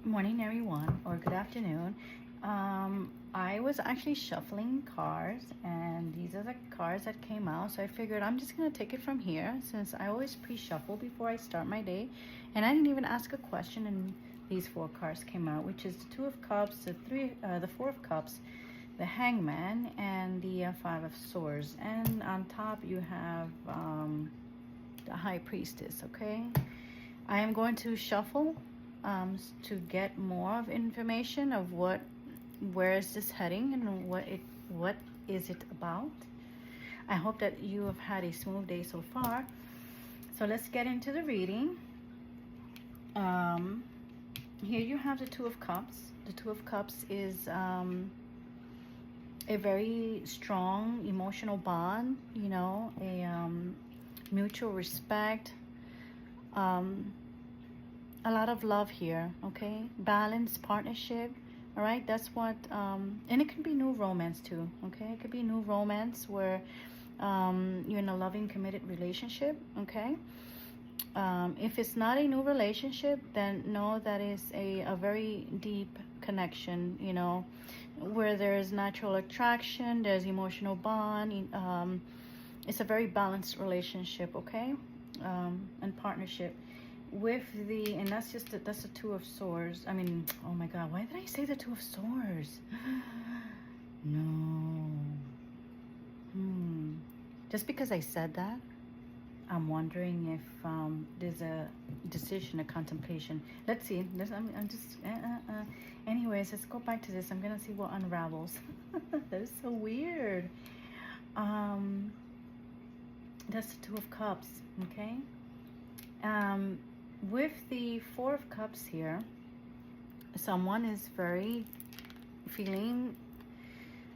Morning, everyone, or good afternoon. I was actually shuffling cards, and these are the cards that came out. So I figured I'm just gonna take it from here, since I always pre-shuffle before I start my day, and I didn't even ask a question, and these four cards came out, which is the Two of Cups, the Four of Cups, the Hangman, and the Five of Swords. And on top you have the High Priestess. Okay, I am going to shuffle to get more of information of where is this heading and what is it about. I hope that you have had a smooth day so far. So let's get into the reading. Here you have the Two of Cups. The Two of Cups is a very strong emotional bond, a mutual respect, a lot of love here. Okay, balance, partnership. All right, that's what and it can be new romance too. Okay, it could be new romance where you're in a loving, committed relationship. Okay, if it's not a new relationship, then know that is a very deep connection, where there's natural attraction, there's emotional bond. It's a very balanced relationship. Okay, and partnership with and that's the Two of Swords. I mean, oh my god, why did I say the Two of Swords? No. Just because I said that, I'm wondering if there's a decision, a contemplation. Let's see. I'm just anyways, let's go back to this. I'm gonna see what unravels. That is so weird. That's the Two of Cups. Okay. With the Four of Cups here, someone is very feeling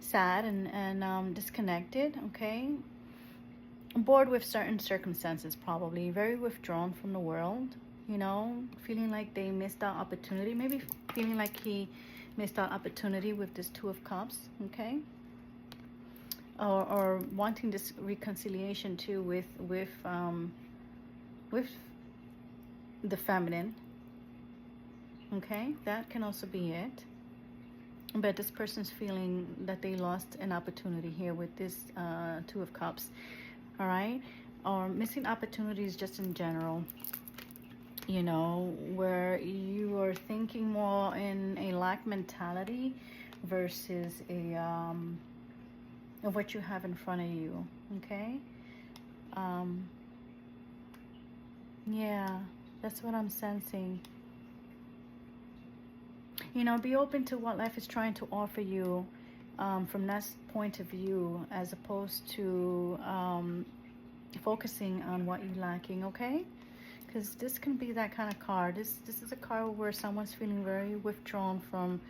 sad and disconnected. Okay, bored with certain circumstances, probably very withdrawn from the world, feeling like they missed out opportunity, maybe feeling like he missed out opportunity with this Two of Cups. Okay, or wanting this reconciliation too with the feminine. Okay, that can also be it. But this person's feeling that they lost an opportunity here with this Two of Cups. All right, or missing opportunities just in general, where you are thinking more in a lack mentality versus of what you have in front of you. Okay, yeah, that's what I'm sensing. Be open to what life is trying to offer you from that point of view, as opposed to focusing on what you're lacking. Okay, because this can be that kind of card. This is a card where someone's feeling very withdrawn from,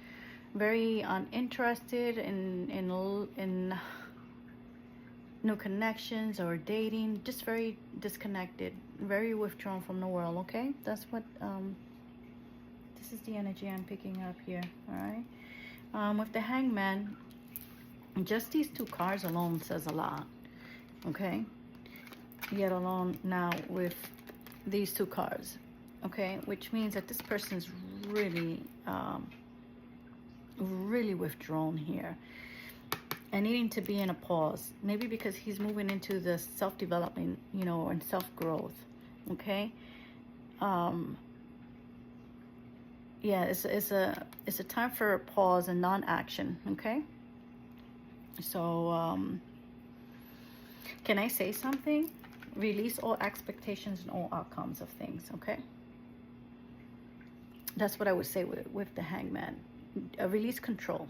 very uninterested in new connections or dating, just very disconnected, very withdrawn from the world. Okay, that's what this is the energy I'm picking up here. All right, with the Hangman, just these two cards alone says a lot. Okay, yet alone now with these two cards. Okay, which means that this person is really really withdrawn here and needing to be in a pause, maybe because he's moving into the self-development, and self-growth. Okay, yeah, it's a time for a pause and non-action. Okay, so can I say something? Release all expectations and all outcomes of things. Okay, that's what I would say with the Hangman. Release control.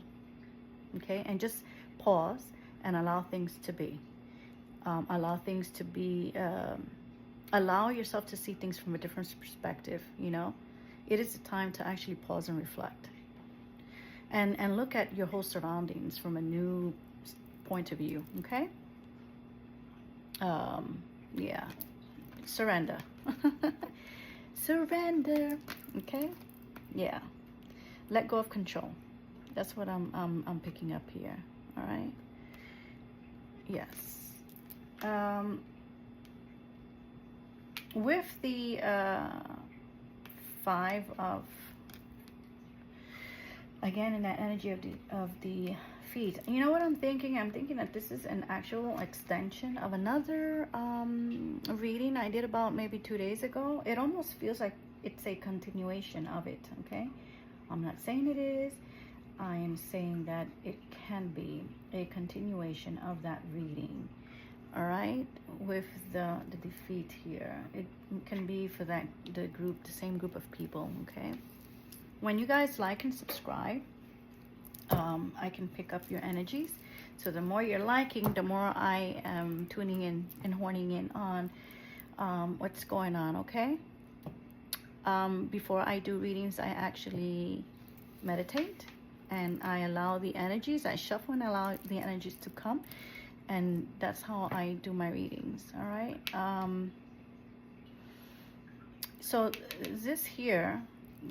Okay, and just pause and allow things to be. Allow things to be. Allow yourself to see things from a different perspective. It is a time to actually pause and reflect, and look at your whole surroundings from a new point of view. Okay. Yeah. Surrender. Surrender. Okay. Yeah. Let go of control. That's what I'm picking up here. All right. Yes. With the Five of again, in that energy of the feet. You know what I'm thinking? I'm thinking that this is an actual extension of another reading I did about maybe 2 days ago. It almost feels like it's a continuation of it, okay? I'm not saying it is. I am saying that it can be a continuation of that reading. All right, with the defeat here, it can be for the same group of people. Okay, when you guys like and subscribe, I can pick up your energies. So the more you're liking, the more I am tuning in and horning in on what's going on. Okay, before I do readings, I actually meditate and I allow the energies, I shuffle and allow the energies to come. And that's how I do my readings. All right. So this here,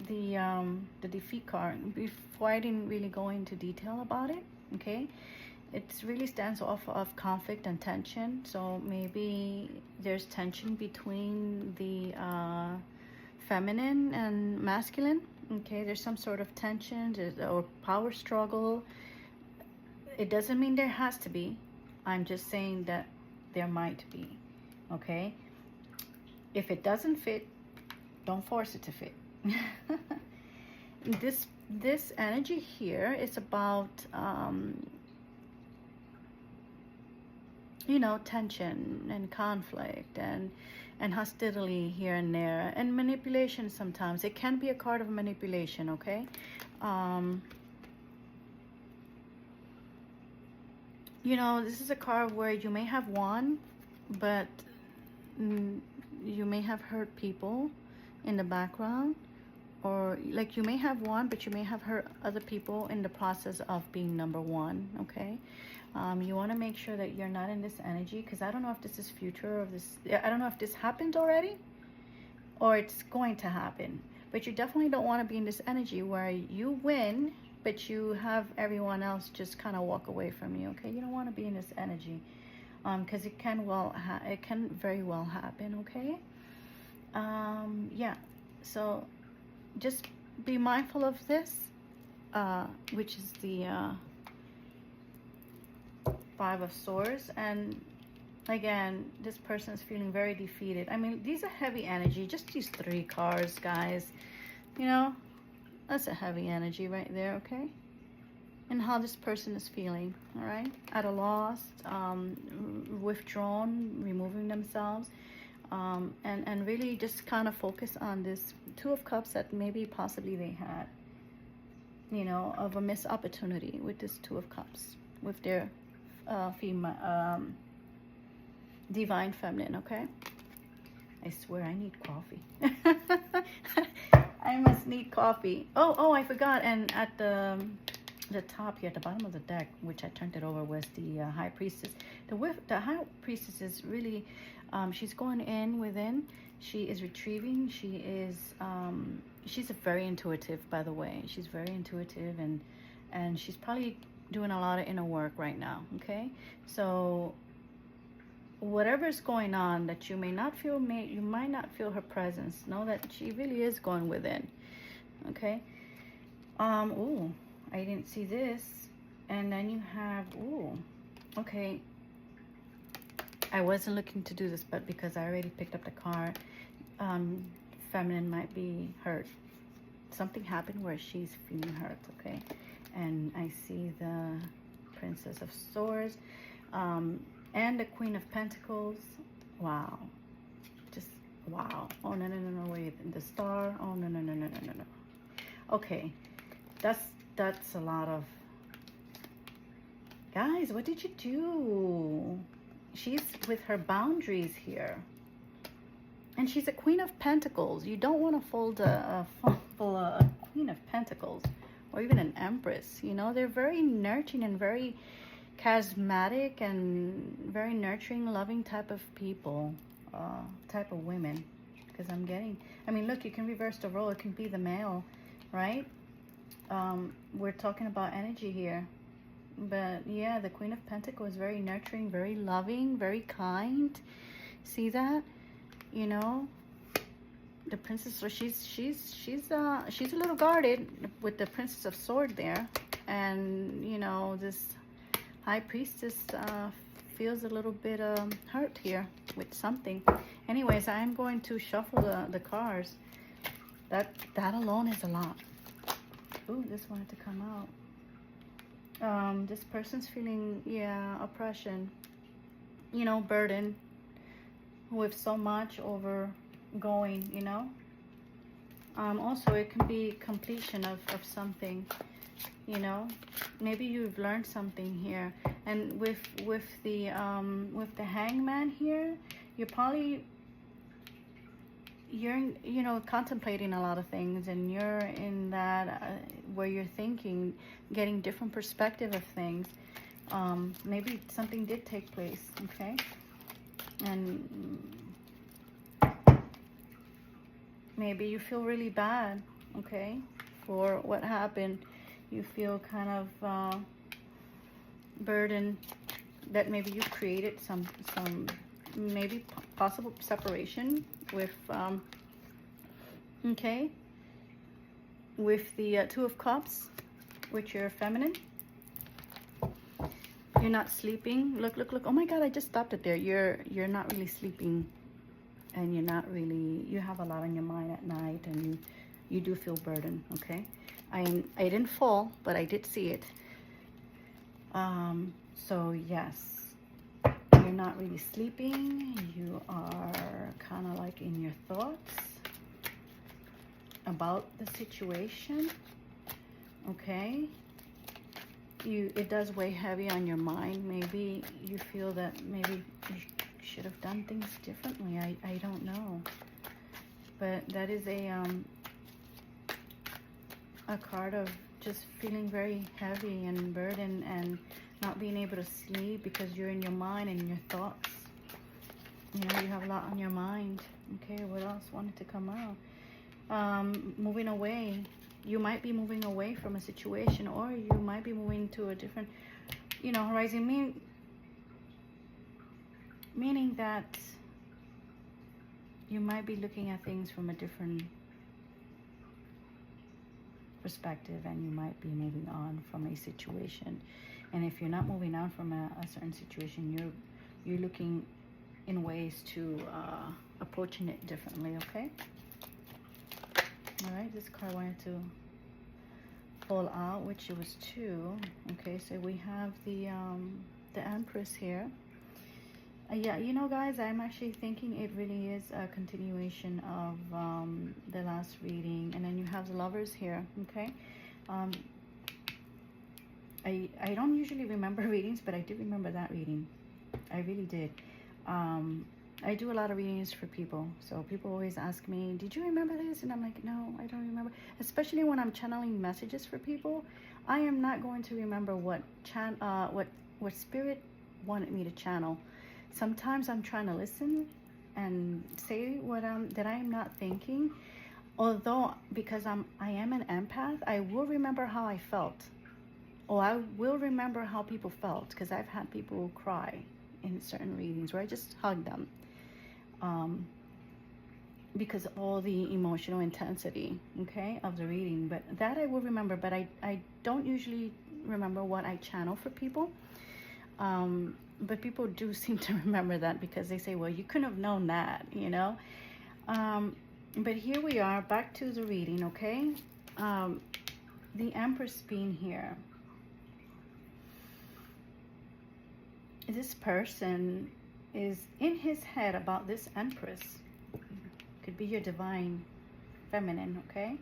the defeat card, before I didn't really go into detail about it, okay, it really stands off of conflict and tension. So maybe there's tension between the feminine and masculine. Okay, there's some sort of tension or power struggle. It doesn't mean there has to be. I'm just saying that there might be. Okay, if it doesn't fit, don't force it to fit. This energy here is about you know, tension and conflict and hostility here and there and manipulation. Sometimes it can be a card of manipulation. Okay, you know, this is a card where you may have won, but you may have hurt people in the background, or like you may have won, but you may have hurt other people in the process of being number one. Okay, you want to make sure that you're not in this energy, because I don't know if this is future or this, I don't know if this happened already or it's going to happen, but you definitely don't want to be in this energy where you win but you have everyone else just kind of walk away from you. Okay, you don't want to be in this energy, because it can very well happen. Okay, yeah, so just be mindful of this, which is the Five of Swords. And again, this person is feeling very defeated. I mean, these are heavy energy. Just these 3 cards, guys, you know, that's a heavy energy right there. Okay, and how this person is feeling. All right, at a loss, withdrawn, removing themselves, and really just kind of focus on this Two of Cups that maybe possibly they had, you know, of a missed opportunity with this Two of Cups with their female, divine feminine. Okay, I swear I need coffee. I must need coffee. Oh, I forgot. And at the top here, at the bottom of the deck, which I turned it over, was the High Priestess. The High Priestess is really, she's going in within. She is retrieving. She is, she's a very intuitive, by the way. She's very intuitive, and she's probably doing a lot of inner work right now. Okay, so whatever's going on that you may not feel, you might not feel her presence, know that she really is going within. Okay, oh, I didn't see this. And then you have, oh, okay, I wasn't looking to do this, but because I already picked up the card, feminine might be hurt. Something happened where she's feeling hurt. Okay, and I see the Princess of Swords, and the Queen of Pentacles. Wow, just wow. Oh, no, wait, the Star. Oh, no. Okay, that's a lot of, guys, what did you do? She's with her boundaries here, and she's a Queen of Pentacles. You don't want to fold a Queen of Pentacles, or even an Empress. You know, they're very nurturing and very charismatic and very nurturing, loving type of people, type of women. Because I'm getting, I mean, look, you can reverse the role. It can be the male, right? We're talking about energy here. But yeah, the Queen of Pentacles is very nurturing, very loving, very kind. See that? You know, the princess, so she's a little guarded with the princess of sword there, and you know, this high priestess feels a little bit hurt here with something. Anyways, I'm going to shuffle the cards. That alone is a lot. Ooh, this wanted to come out. This person's feeling, yeah, oppression, you know, burden with so much over going, you know. Also, it can be completion of something, you know. Maybe you've learned something here. And with the hangman here, you're you know, contemplating a lot of things, and you're in that where you're thinking, getting different perspective of things. Maybe something did take place, okay? And maybe you feel really bad, okay, for what happened. You feel kind of burdened that maybe you created some maybe possible separation with okay, with the Two of Cups, which you're feminine. You're not sleeping. Look. Oh my God, I just stopped it there. You're not really sleeping, and you're not really, you have a lot on your mind at night, and you do feel burdened, okay? I didn't fall, but I did see it. So yes, you're not really sleeping. You are kind of like in your thoughts about the situation, okay? It does weigh heavy on your mind. Maybe you feel that maybe you should have done things differently. I don't know, but that is a card of just feeling very heavy and burdened and not being able to sleep because you're in your mind and your thoughts. You know, you have a lot on your mind. Okay, what else wanted to come out? Moving away. You might be moving away from a situation, or you might be moving to a different, you know, horizon. Meaning that you might be looking at things from a different perspective, and you might be moving on from a situation. And if you're not moving on from a certain situation, you're looking in ways to approaching it differently, okay? All right, this card wanted to fall out, which it was 2. Okay, so we have the Empress here. Yeah, you know, guys, I'm actually thinking it really is a continuation of the last reading. And then you have the Lovers here, okay? I don't usually remember readings, but I did remember that reading. I really did. I do a lot of readings for people. So people always ask me, did you remember this? And I'm like, no, I don't remember. Especially when I'm channeling messages for people, I am not going to remember what Spirit wanted me to channel. Sometimes I'm trying to listen and say that I am not thinking. Although, because I am an empath, I will remember how I felt. Or I will remember how people felt, because I've had people cry in certain readings where I just hug them. Because of all the emotional intensity, okay, of the reading. But that I will remember, but I don't usually remember what I channel for people. But people do seem to remember that, because they say, well, you couldn't have known that, you know. But here we are, back to the reading, okay? The Empress being here. This person is in his head about this Empress. Could be your divine feminine, okay?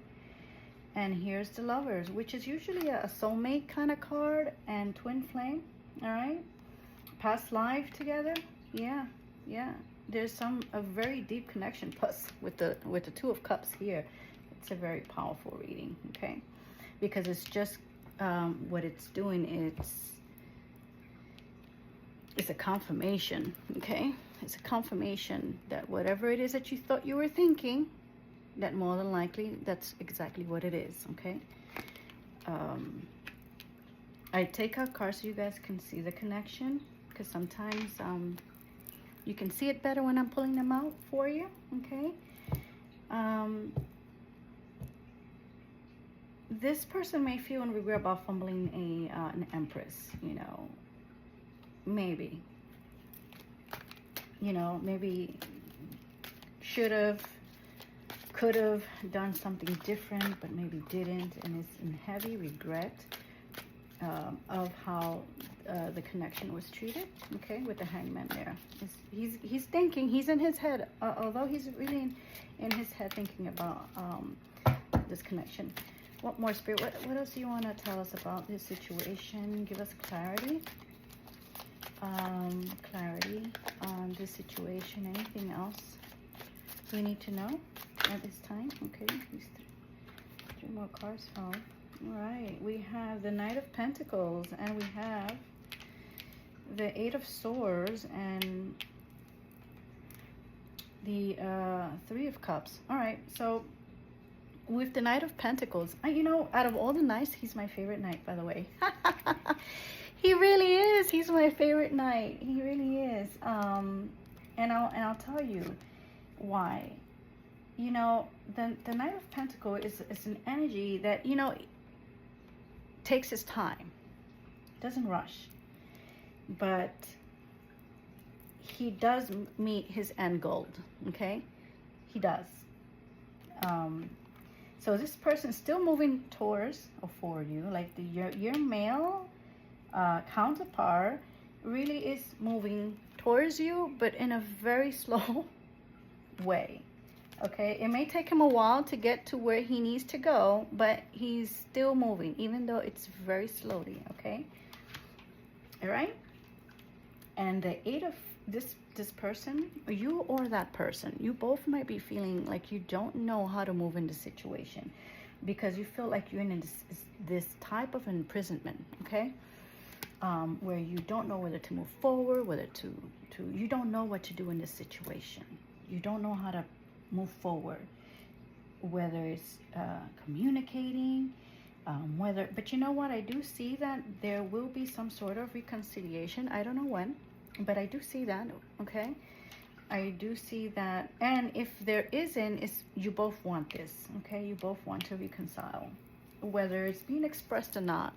And here's the Lovers, which is usually a soulmate kind of card, and twin flame, all right? Past life together, yeah. There's a very deep connection. Plus, with the Two of Cups here, it's a very powerful reading, okay? Because it's just what it's doing. It's a confirmation, okay? It's a confirmation that whatever it is that you thought you were thinking, that more than likely that's exactly what it is, okay? I take out cards so you guys can see the connection, because sometimes you can see it better when I'm pulling them out for you, okay? Um, this person may feel and regret about fumbling an empress, you know, maybe, you know, maybe should have, could have done something different, but maybe didn't, and is in heavy regret of how the connection was treated. Okay, with the hangman there, he's thinking, he's in his head, although he's really in his head thinking about this connection. What more, Spirit? What else do you want to tell us about this situation? Give us clarity. Clarity on this situation. Anything else we need to know at this time? Okay, these three more cards. Oh, all right. We have the Knight of Pentacles, and we have the Eight of Swords, and the Three of Cups. All right, so with the Knight of Pentacles, you know, out of all the knights, he's my favorite knight, by the way. He really is. He's my favorite knight. He really is. And I'll tell you why. You know, the Knight of Pentacles is an energy that, you know, takes his time, doesn't rush, but he does meet his end goal. Okay, he does. So this person is still moving towards or for you, like your male counterpart really is moving towards you, but in a very slow way. Okay, it may take him a while to get to where he needs to go, but he's still moving, even though it's very slowly. Okay, all right. And the Eight of this person, you or that person, you both might be feeling like you don't know how to move in the situation, because you feel like you're in this type of imprisonment. Okay, where you don't know whether to move forward, whether to you don't know what to do in this situation. You don't know how to move forward, whether it's communicating, but you know what, I do see that there will be some sort of reconciliation. I don't know when, but I do see that. Okay, I do see that. And if there isn't, it's you both want this. Okay, you both want to reconcile, whether it's being expressed or not.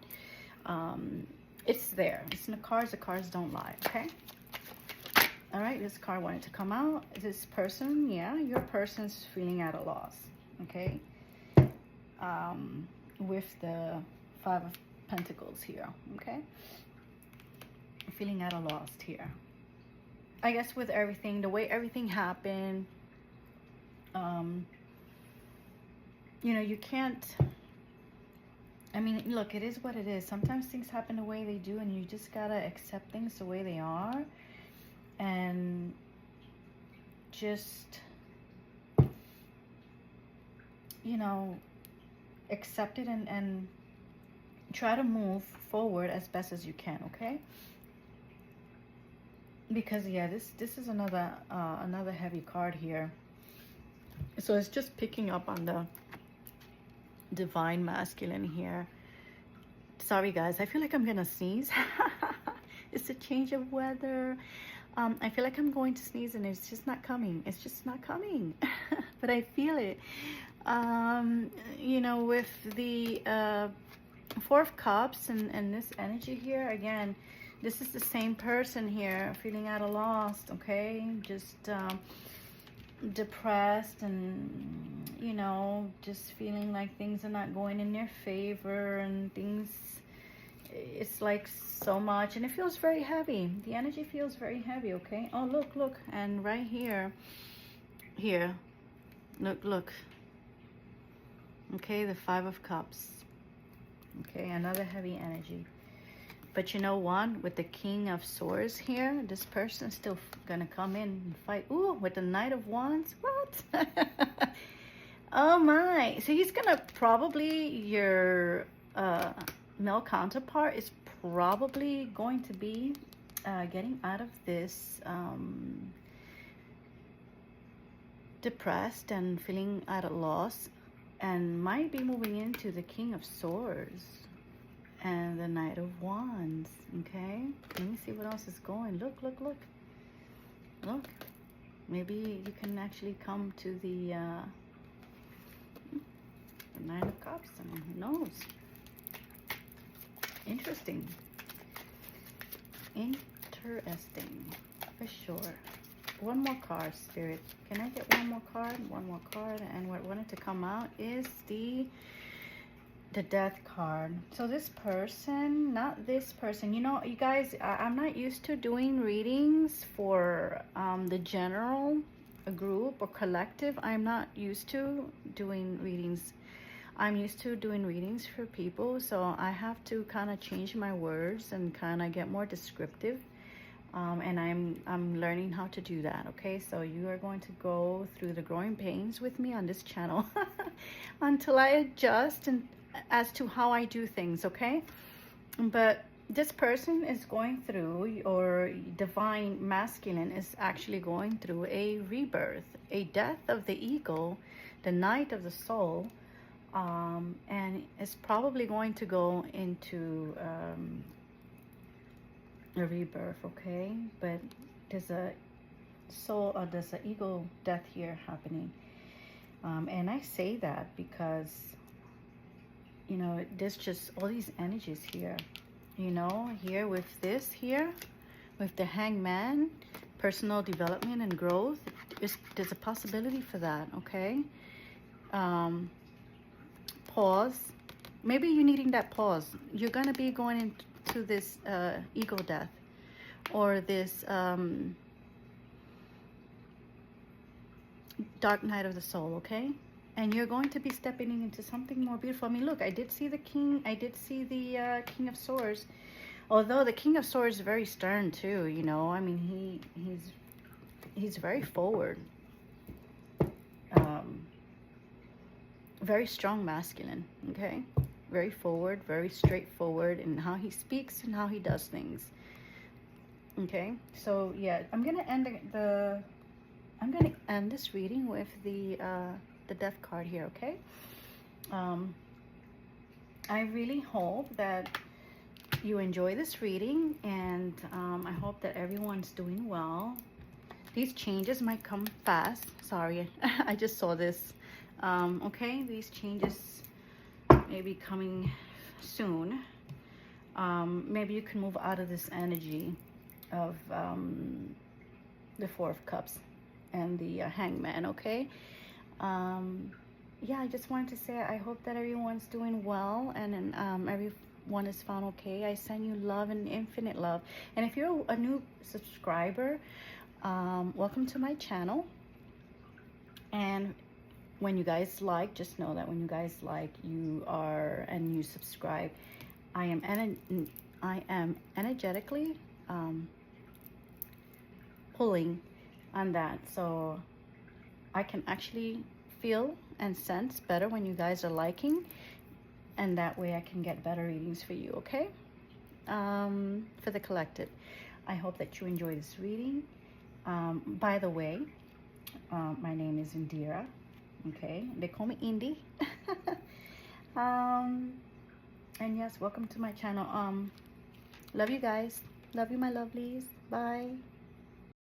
It's there. It's in the cards. The cards don't lie. Okay. All right, this card wanted to come out. This person, yeah, your person's feeling at a loss. Okay. With the Five of Pentacles here. Okay. Feeling at a loss here. I guess with everything, the way everything happened, you know, you can't, I mean, look, it is what it is. Sometimes things happen the way they do, and you just gotta accept things the way they are. And just, you know, accept it and try to move forward as best as you can. Okay, because yeah, this is another heavy card here. So it's just picking up on the divine masculine here. Sorry guys, I feel like I'm gonna sneeze. It's a change of weather. I feel like I'm going to sneeze, and it's just not coming. It's just not coming. But I feel it. You know, with the Four of Cups and this energy here, again, this is the same person here, feeling at a loss. Okay, just depressed, and you know, just feeling like things are not going in their favor, and things, it's like so much, and it feels very heavy. The energy feels very heavy. Okay, oh look, and right here, look, okay, the Five of Cups. Okay, another heavy energy. But you know what, with the King of Swords here, this person's still gonna come in and fight. Ooh, with the Knight of Wands. What? Oh my. So he's gonna probably, your male counterpart is probably going to be getting out of this depressed and feeling at a loss, and might be moving into the King of Swords and the Knight of Wands. Okay, let me see what else is going. Look, maybe you can actually come to the Cups, and who knows? Interesting. Interesting, for sure. One more card, Spirit. Can I get one more card? One more card. And what wanted to come out is the Death card. So this person, not this person. You know, you guys, I'm not used to doing readings for the general group or collective. I'm not used to doing readings. I'm used to doing readings for people, so I have to kind of change my words and kind of get more descriptive. And I'm learning how to do that. Okay, so you are going to go through the growing pains with me on this channel until I adjust and as to how I do things. Okay, but this person is going through, or divine masculine is actually going through a rebirth, a death of the ego, the night of the soul, and it's probably going to go into a rebirth. Okay, but there's a soul, there's an ego death here happening, and I say that because, you know, there's just all these energies here, you know, here with this here, with the Hangman, personal development and growth. There's a possibility for that. Okay, pause. Maybe you're needing that pause. You're gonna be going into this ego death, or this dark night of the soul. Okay, and you're going to be stepping into something more beautiful. I mean, look, I did see the king. I did see the King of Swords. Although the King of Swords is very stern too, you know. I mean, he's very forward, very strong masculine. Okay, very forward, very straightforward in how he speaks and how he does things. Okay, so yeah, I'm gonna end this reading with the Death card here. Okay, I really hope that you enjoy this reading, and I hope that everyone's doing well. These changes might come fast. Sorry, I just saw this. Okay, these changes may be coming soon. Maybe you can move out of this energy of the Four of Cups and the Hangman. Okay, yeah, I just wanted to say I hope that everyone's doing well, and everyone is found okay. I send you love and infinite love. And if you're a new subscriber, welcome to my channel. And when you guys like, just know that when you guys like, and you subscribe, I am energetically pulling on that, so I can actually feel and sense better when you guys are liking, and that way I can get better readings for you. Okay, for the collective. I hope that you enjoy this reading. By the way, my name is Indira. Okay, they call me Indy. And yes, welcome to my channel. Love you guys. Love you, my lovelies. Bye.